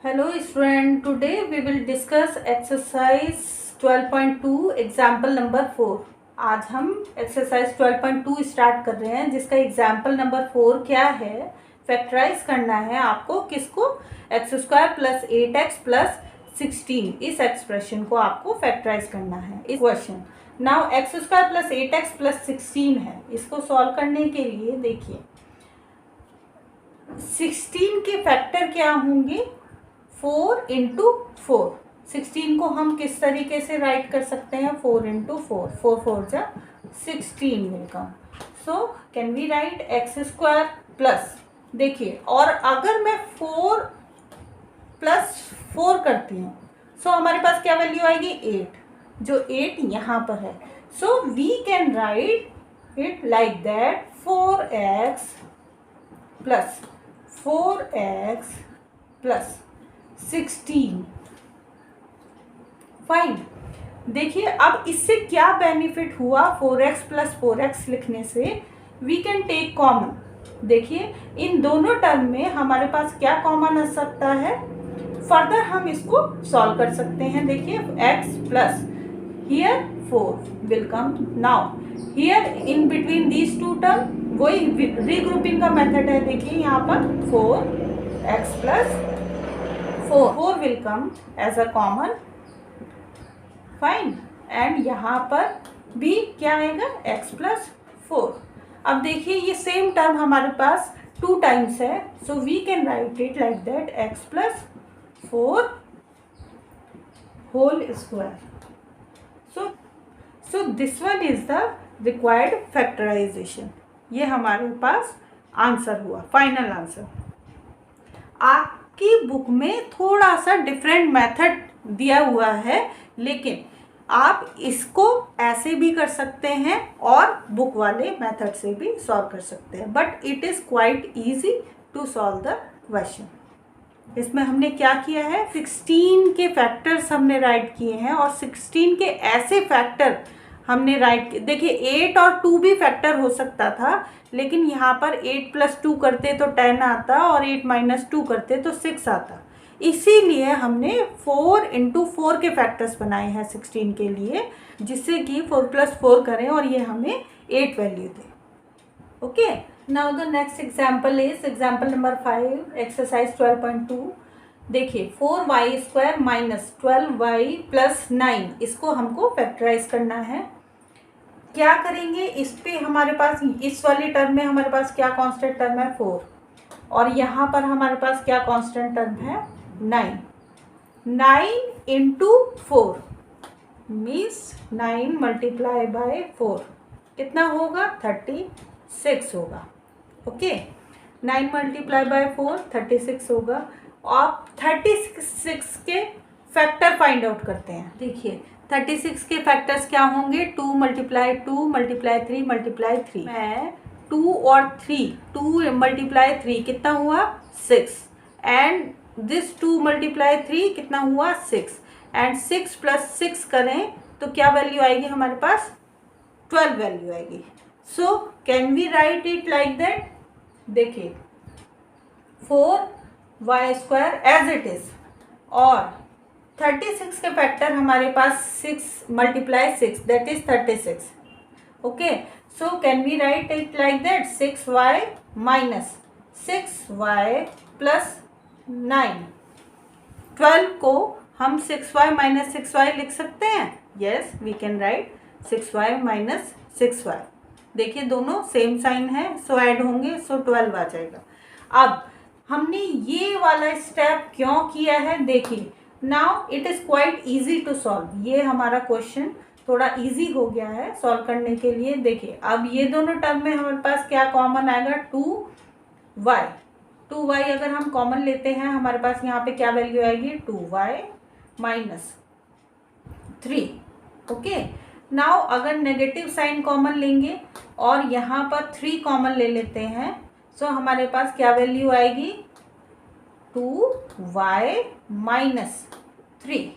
Hello student, today we will discuss exercise 12.2 example number 4। आज हम exercise 12.2 start कर रहे हैं जिसका example number 4 क्या है, फैक्टराइज करना है आपको किसको, x square plus 8x plus 16 इस एक्सप्रेशन को आपको फैक्टराइज करना है इस question. Now x square plus 8x plus 16 है, इसको सॉल्व करने के लिए देखिए 16 के फैक्टर क्या होंगे, 4 इंटू 4। 16 को हम किस तरीके से राइट कर सकते हैं, 4 इंटू 4, 4 4 जा 16 will come. So can we write x square plus, देखिए और अगर मैं 4 प्लस 4 करती हूँ सो हमारे पास क्या वैल्यू आएगी 8, जो 8 यहाँ पर है। So we can write it like that 4x plus 4x plus 16। Fine, देखिए अब इससे क्या बेनिफिट हुआ, 4x प्लस 4x लिखने से वी कैन टेक कॉमन। देखिए इन दोनों टर्म में हमारे पास क्या कॉमन आ सकता है, फर्दर हम इसको सॉल्व कर सकते हैं। देखिए x plus here 4 will come. Now here in between these two term वही रीग्रुपिंग का मेथड है। देखिए यहाँ पर 4x plus 4 will come as a common, fine, and यहाँ पर भी क्या आएगा x प्लस 4। अब देखिए ये सेम टर्म हमारे पास 2 टाइम्स है, so we can write it like that x plus 4 whole square. So this one is the required factorisation. ये हमारे पास आंसर हुआ, फाइनल आंसर। आपकी बुक में थोड़ा सा डिफरेंट मेथड दिया हुआ है, लेकिन आप इसको ऐसे भी कर सकते हैं और बुक वाले मेथड से भी सॉल्व कर सकते हैं, but it is quite easy to solve the question. इसमें हमने क्या किया है, 16 के फैक्टर्स हमने राइट किए हैं और 16 के ऐसे फैक्टर हमने राइट किए। देखिए 8 और 2 भी फैक्टर हो सकता था, लेकिन यहाँ पर 8 प्लस 2 करते तो 10 आता और 8 माइनस 2 करते तो 6 आता। इसीलिए हमने 4 इंटू 4 के फैक्टर्स बनाए हैं 16 के लिए, जिससे कि 4 प्लस 4 करें और ये हमें 8 value they. Okay, now the next example is example number 5, exercise 12.2। देखिए 4y square minus 12y plus 9, इसको हमको फैक्टराइज करना है। क्या करेंगे, इस पे हमारे पास इस वाली टर्म में हमारे पास क्या कांस्टेंट टर्म है 4, और यहाँ पर हमारे पास क्या कांस्टेंट टर्म है 9। 9 इंटू 4 मीन्स 9 मल्टीप्लाई बाय 4 कितना होगा 36 होगा। ओके, 9 मल्टीप्लाई बाय 4 36 होगा। आप 36 के फैक्टर फाइंड आउट करते हैं। देखिए 36 के फैक्टर्स क्या होंगे, 2 मल्टीप्लाई 2 मल्टीप्लाई 3 मल्टीप्लाई 3। मैं 2 और 3, 2 मल्टीप्लाई 3 कितना हुआ 6, एंड दिस 2 मल्टीप्लाई 3 कितना हुआ 6, एंड 6 प्लस 6 करें तो क्या वैल्यू आएगी हमारे पास 12 वैल्यू आएगी। So can we write it like that. देखिए 4y square as it is, और 36 के फैक्टर हमारे पास 6 multiply 6 that is 36। Okay, so can we write it like that 6y minus 6y plus 9। 12 को हम 6y माइनस 6y लिख सकते हैं। Yes, we can write 6y minus 6y। देखिए दोनों सेम साइन है, सो ऐड होंगे, सो 12 आ जाएगा। अब हमने ये वाला स्टेप क्यों किया है, देखिए now it is quite easy to solve. ये हमारा क्वेश्चन थोड़ा इजी हो गया है सॉल्व करने के लिए। देखिए अब ये दोनों टर्म में हमारे पास क्या कॉमन आएगा 2y। 2y अगर हम कॉमन लेते हैं हमारे पास यहाँ पे क्या वैल्यू आएगी 2y माइनस 3। ओके, नाउ अगर नेगेटिव साइन कॉमन लेंगे और यहाँ पर 3 कॉमन ले लेते हैं, सो हमारे पास क्या वैल्यू आएगी 2y माइनस 3।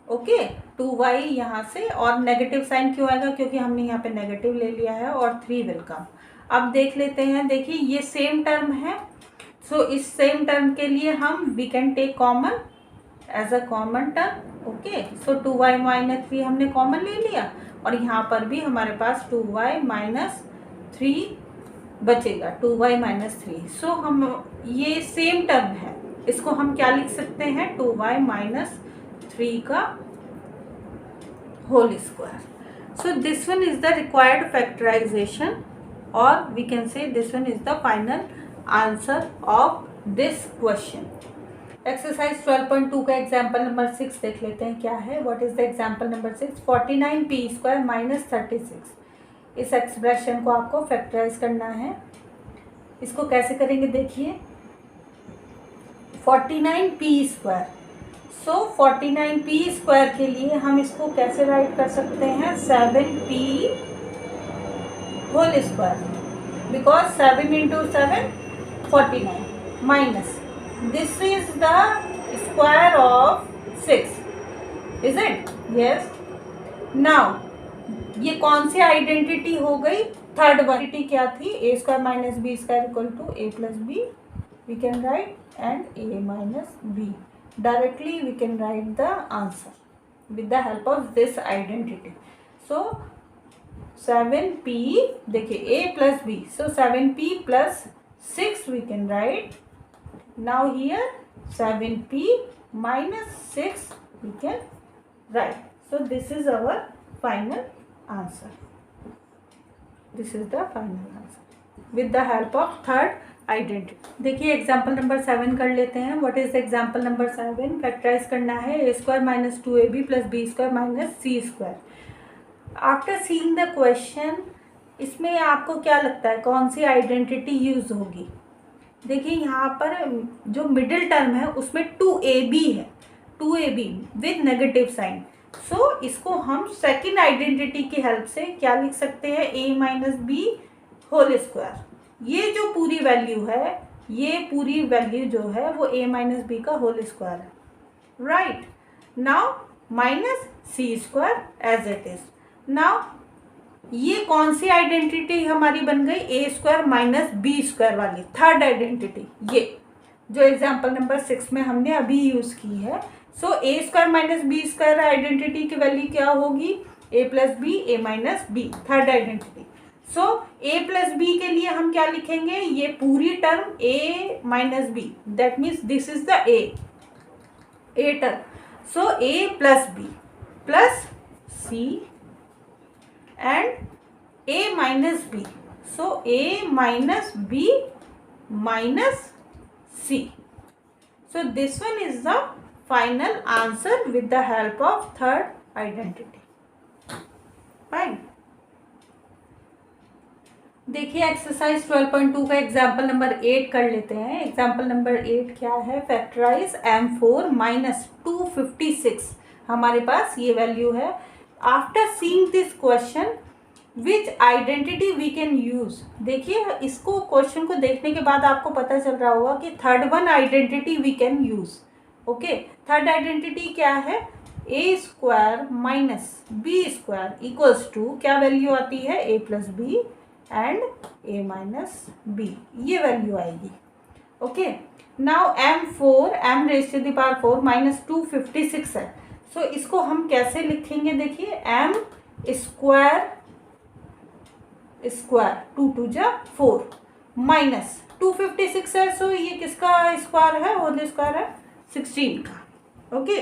ओके, 2y यहाँ से, और नेगेटिव साइन क्यों आएगा, क्योंकि हमने यहाँ पे नेगेटिव ले लिया है, और 3 विल कम। अब देख लेते हैं, देखिए ये सेम टर्म है, सो इस सेम टर्म के लिए हम we can take common as a common term. Okay, so 2y minus 3 हमने कॉमन ले लिया और यहाँ पर भी हमारे पास 2y माइनस 3 बचेगा, 2y माइनस 3। सो हम ये सेम टर्म है, इसको हम क्या लिख सकते हैं, 2y माइनस 3 का whole square. So this one is the required factorization, or we can say this one is the final answer of this question. Exercise 12.2 का एग्जाम्पल नंबर 6 देख लेते हैं क्या है। What is the example number 6? 49p square minus 36। इस expression को आपको factorise करना है। इसको कैसे करेंगे देखिए, 49p स्क्वायर, सो 49p स्क्वायर के लिए हम इसको कैसे राइट कर सकते हैं, 7p whole square, because 7 into 7 49 minus this is the square of 6, is it? Yes. Now ये कौन सी आइडेंटिटी हो गई, थर्ड वन क्या थी, a square minus B square equal to a plus b, we can write, and a minus b. Directly we can write the answer with the help of this identity. So 7p, देखिए a plus b, so 7p plus 6 we can write. Now here 7p minus 6 we can write. So this is our final answer. This is the final answer with the help of third identity. देखिए example number 7 कर लेते हैं। What is example number 7? Factorise करना है a square minus 2ab plus b square minus C square. After seeing the question, इसमें आपको क्या लगता है कौन सी आइडेंटिटी यूज होगी? देखिए यहाँ पर जो मिडिल टर्म है उसमें 2ab है, 2ab विद नेगेटिव साइन। सो इसको हम सेकेंड आइडेंटिटी की हेल्प से क्या लिख सकते हैं, a minus B whole square. ये जो पूरी वैल्यू है, ये पूरी वैल्यू जो है वो a माइनस बी का होल स्क्वायर है, right. Now minus C square as it is. Now ये कौन सी आइडेंटिटी हमारी बन गई, ए स्क्वायर माइनस बी स्क्वायर वाली थर्ड आइडेंटिटी, ये जो एग्जाम्पल नंबर 6 में हमने अभी यूज की है। So a square minus B square identity की वैल्यू क्या होगी, a plus B A minus b, third identity. So a plus b के लिए हम क्या लिखेंगे, ये पूरी term a minus b, that means this is the a term. So a plus b plus c and a minus B, so a minus b minus c। So this one is the final answer with the help of third identity. Fine. देखिए exercise 12.2 का example number 8 कर लेते हैं। Example number 8 क्या है, factorise m4 minus 256, हमारे पास ये value है। After seeing this question which identity we can use. देखिए इसको क्वेश्चन को देखने के बाद आपको पता चल रहा होगा कि third one identity we can use. Okay, third identity क्या है, a square minus B square equals to क्या वैल्यू आती है, a plus B and a minus b, ये वैल्यू आएगी। Okay, now m4 m raise to the power 4 minus 256 है। सो इसको हम कैसे लिखेंगे, देखिए m स्क्वायर स्क्वायर 2 टू जा 4 माइनस 256 है। सो ये किसका स्क्वायर है, होल स्क्वायर है 16 का। ओके,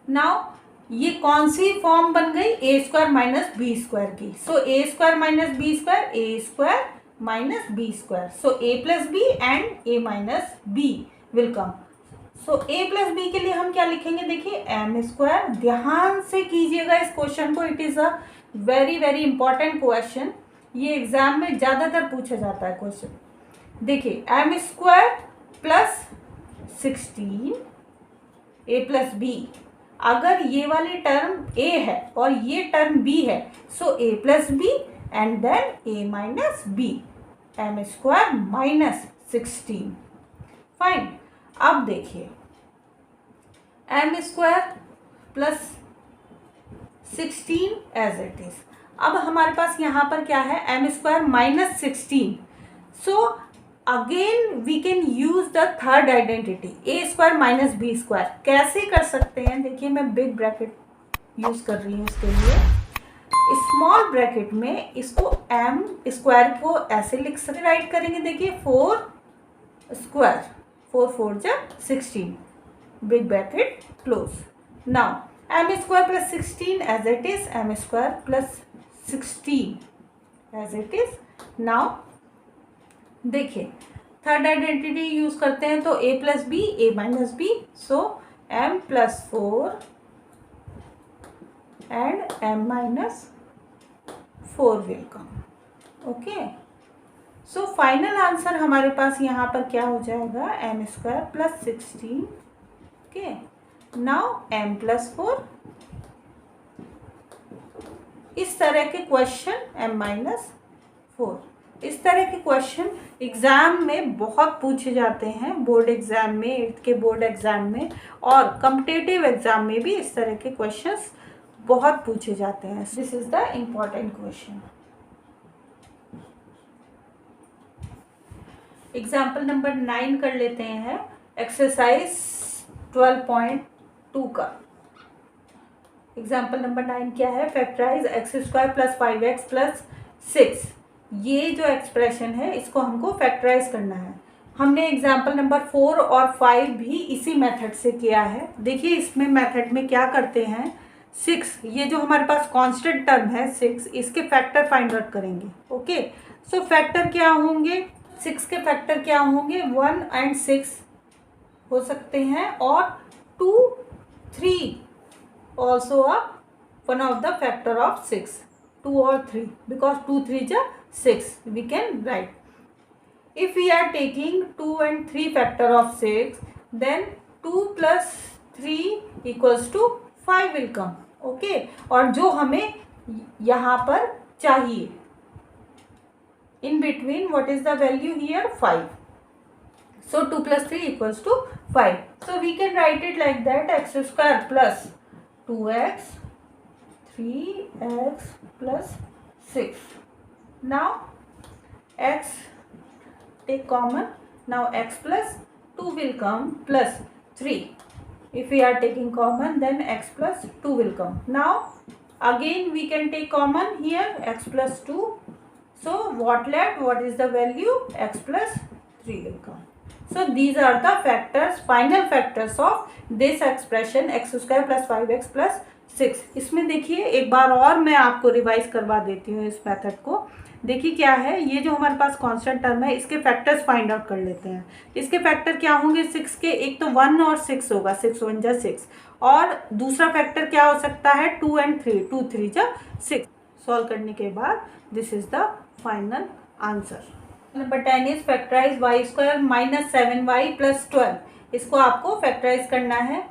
नाउ ये कौन सी फॉर्म बन गई, ए स्क्वायर माइनस बी स्क्वायर की। So a square minus B square, a square minus B square, so a plus B and a minus b will come. So a plus b के लिए हम क्या लिखेंगे, देखिए एम स्क्वायर। ध्यान से कीजिएगा इस क्वेश्चन को, it is a very very important question, ये एग्जाम में ज़्यादातर पूछा जाता है क्वेश्चन। देखिए एम स्क्वायर प्लस 16 ए प्लस बी, अगर ये वाली टर्म a है और ये टर्म b है, so a plus B and then a minus B, M square minus 16। Fine. अब देखिए M square plus 16 as it is. अब हमारे पास यहाँ पर क्या है, M square minus 16। So again we can use the third identity A square minus B square. कैसे कर सकते हैं? देखिए मैं बिग ब्रैकेट यूज कर रही हूँ इसके लिए. स्मॉल ब्रैकेट में इसको एम स्क्वायर को ऐसे लिख सकते, राइट करेंगे. देखिए 4 स्क्वायर, 4 4 जा 16, big bracket close. Now M square plus 16 as it is, M square plus 16 as it is. Now देखिए थर्ड आइडेंटिटी यूज करते हैं तो a plus B, A minus B, so m plus 4 and m minus 4 will come. Okay, so final answer हमारे पास यहाँ पर क्या हो जाएगा? M square plus 16. Okay, now m plus 4. इस तरह के क्वेश्चन m माइनस 4, इस तरह के क्वेश्चन एग्ज़ाम में बहुत पूछे जाते हैं, बोर्ड एग्ज़ाम में, 8th के बोर्ड एग्ज़ाम में, और कॉम्पिटिटिव एग्ज़ाम में भी इस तरह के क्वेश्चंस बहुत पूछे जाते हैं. This is the important question. Example number 9 कर लेते हैं, एक्सरसाइज 12.2 का. एग्जाम्पल नंबर 9 क्या है? Factorise X square plus 5x plus 6. ये जो एक्सप्रेशन है इसको हमको फैक्टराइज करना है. हमने एग्जाम्पल नंबर 4 और 5 भी इसी मेथड से किया है. देखिए इसमें मेथड में क्या करते हैं, 6, ये जो हमारे पास कांस्टेंट टर्म है 6, इसके फैक्टर फाइंड आउट करेंगे. ओके, सो फैक्टर क्या होंगे? 6 के फैक्टर क्या होंगे? 1 एंड 6 हो सकते हैं, और 2 3 also one of the factor of 6, 2 और 3, बिकॉज 2 3 जा 6, we can write. If we are taking 2 and 3 factor of 6, then 2 plus 3 equals to 5 will come. Okay, और जो हमें यहाँ पर चाहिए, in between what is the value here? 5. So 2 plus 3 equals to 5. So we can write it like that, x square plus 2x 3x plus 6. Now x take common, now x plus 2 will come plus 3. If we are taking common, then x plus 2 will come. Now again we can take common here, x plus 2. So what left? What is the value? X plus 3 will come. So these are the factors, final factors of this expression, x square plus 5x plus 6. इसमें देखिए एक बार और मैं आपको revise करवा देती हूँ इस मेथड को. देखिए क्या है, ये जो हमारे पास कांस्टेंट टर्म है इसके फैक्टर्स फाइंड आउट कर लेते हैं. इसके फैक्टर क्या होंगे? 6 के, एक तो 1 और 6 होगा, 6 1 जा 6, और दूसरा फैक्टर क्या हो सकता है? 2 एंड 3, 2 3 जा 6. सॉल्व करने के बाद this is the final answer. Number 10 is factorise Y square minus 7y plus 12. इसको आपको फैक्टराइज करना है.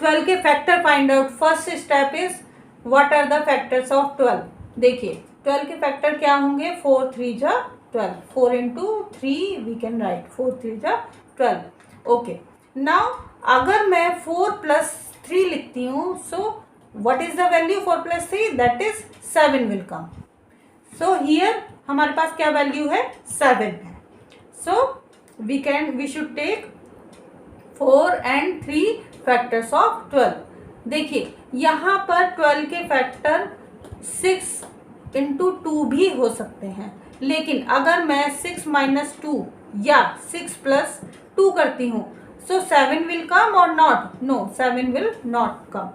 12 के factor find out. First step is what are the factors of 12. देखिए 12 के फैक्टर क्या होंगे? 4 3 जा 12, 4 इंटू 3 वी कैन राइट, 4 3 जा 12. ओके, नाउ अगर मैं 4 प्लस 3 लिखती हूँ, so what is the value? 4 plus 3, that is 7 will come. So here हमारे पास क्या वैल्यू है? 7 है. So we should take 4 and 3 factors of 12. देखिए यहाँ पर 12 के फैक्टर 6 इंटू 2 भी हो सकते हैं, लेकिन अगर मैं 6 माइनस 2 या 6 प्लस 2 करती हूँ, सो 7 विल कम और not? No, 7 will not come.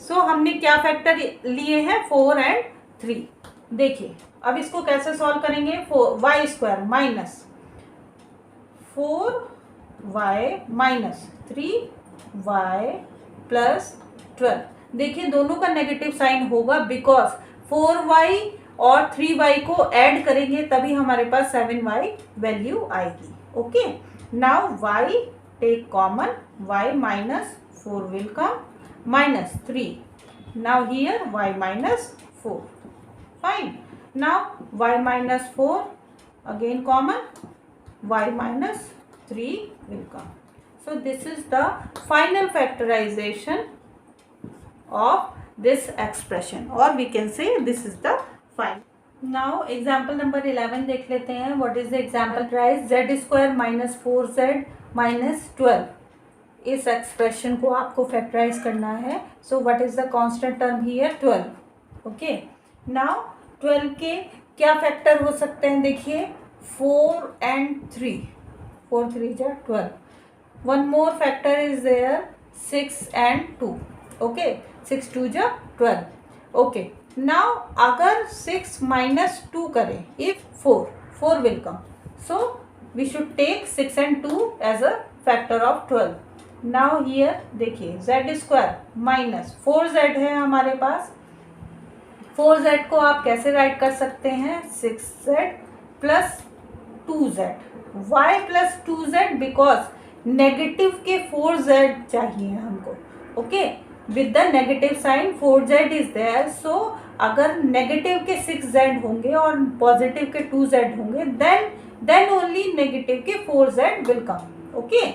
So हमने क्या फैक्टर लिए हैं? 4 एंड 3. देखिए अब इसको कैसे सॉल्व करेंगे? 4y square minus 4y minus 3y plus 12. देखिए दोनों का नेगेटिव साइन होगा, बिकॉज 4y और 3y को ऐड करेंगे तभी हमारे पास 7y वैल्यू आएगी. Okay, now y take common, y minus 4 will come, minus 3. Now here y minus 4. Fine. Now y minus 4 again common, y minus 3 will come. So this is the final factorization of this expression, or we can say this is the final. Now example number 11 देख लेते हैं. What is the example? Rise Z square minus 4z minus 12. इस expression को आपको factorise करना है. सो what is the constant term here? 12. Okay. Now 12 के क्या फैक्टर हो सकते हैं? देखिए 4 and 3. 4 3 जा 12. One more factor is there, 6 and 2. Okay, 6 2 जा 12. Okay. Now अगर 6 minus 2 करें, if 4 will come. So we should take 6 and 2 as a factor of 12. Now here देखिए z स्क्वायर माइनस 4z है हमारे पास. 4z को आप कैसे राइट कर सकते हैं? 6z plus 2z. y plus 2z because negative के 4z चाहिए हमको. Okay, with the negative sign 4z is there. So अगर नेगेटिव के 6z होंगे और पॉजिटिव के 2z होंगे, देन ओनली नेगेटिव के 4z will come. Okay.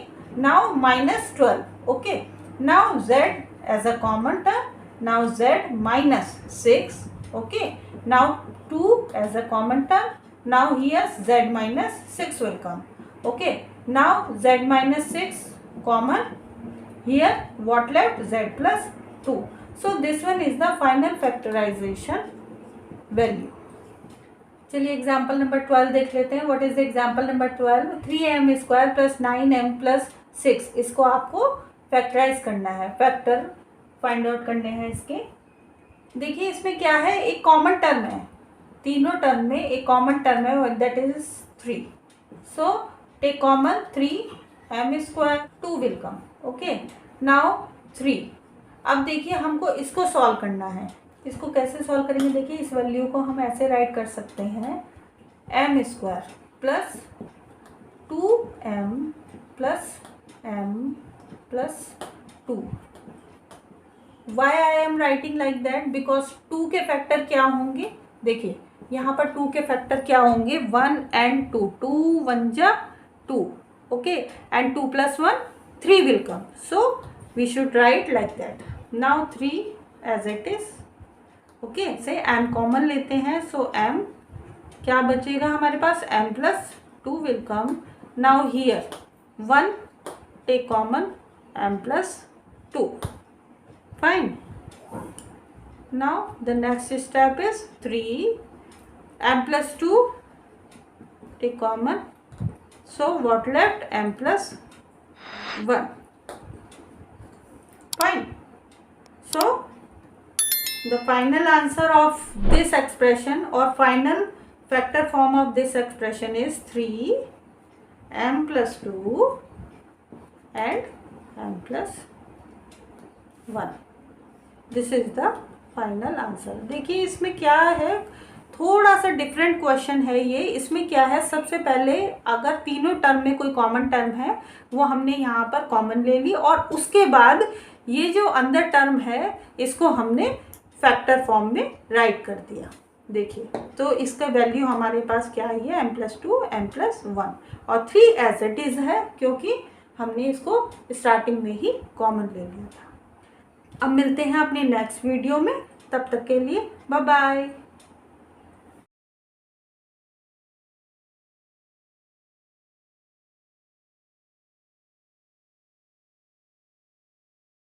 Now minus 12. Okay. Now z as a common term. Now z minus 6. Okay. Now 2 as a common term. Now here z minus 6 will come. Okay. Now z minus 6 common. Here what left? Z plus 2. So this one is the final factorization value. चलिए example number 12 देख लेते हैं. What is the example number 12? 3m square plus 9m plus 6. इसको आपको factorise करना है. Factor find out करने हैं इसके. देखिए इसमें क्या है, एक कॉमन टर्म है. तीनों टर्म में एक कॉमन टर्म है, that is 3. So take common 3m square, 2 will come. Okay. Now 3. अब देखिए हमको इसको सॉल्व करना है. इसको कैसे सॉल्व करेंगे? देखिए इस वैल्यू को हम ऐसे राइट कर सकते हैं, m square plus 2m plus m plus 2. Why I am writing like that? Because 2 के फैक्टर क्या होंगे? देखिए यहाँ पर 2 के फैक्टर क्या होंगे? 1 and 2. 2 1 जा 2. Okay. And 2 plus 1 3 will come. So we should write like that. Now 3 as it is. Okay. से m कॉमन लेते हैं. सो m क्या बचेगा हमारे पास? m plus 2 will come. Now here 1 take common, m plus 2. Fine. Now the next step is 3 m plus 2 take common. So what left? m plus 1. Fine. So the final answer of this expression or final factor form of this expression is 3 m plus 2 and m plus 1. This is the final answer. देखिए इसमें क्या है, थोड़ा सा different question है ये. इसमें क्या है, सबसे पहले अगर तीनों टर्म में कोई कॉमन टर्म है वो हमने यहाँ पर कॉमन ले ली, और उसके बाद ये जो अंदर टर्म है इसको हमने फैक्टर फॉर्म में राइट कर दिया. देखिए तो इसका वैल्यू हमारे पास क्या है? m plus 2 m plus 1 और 3 एज इट इज़ है, क्योंकि हमने इसको स्टार्टिंग में ही कॉमन ले लिया था. अब मिलते हैं अपने नेक्स्ट वीडियो में. तब तक के लिए बाय बाय.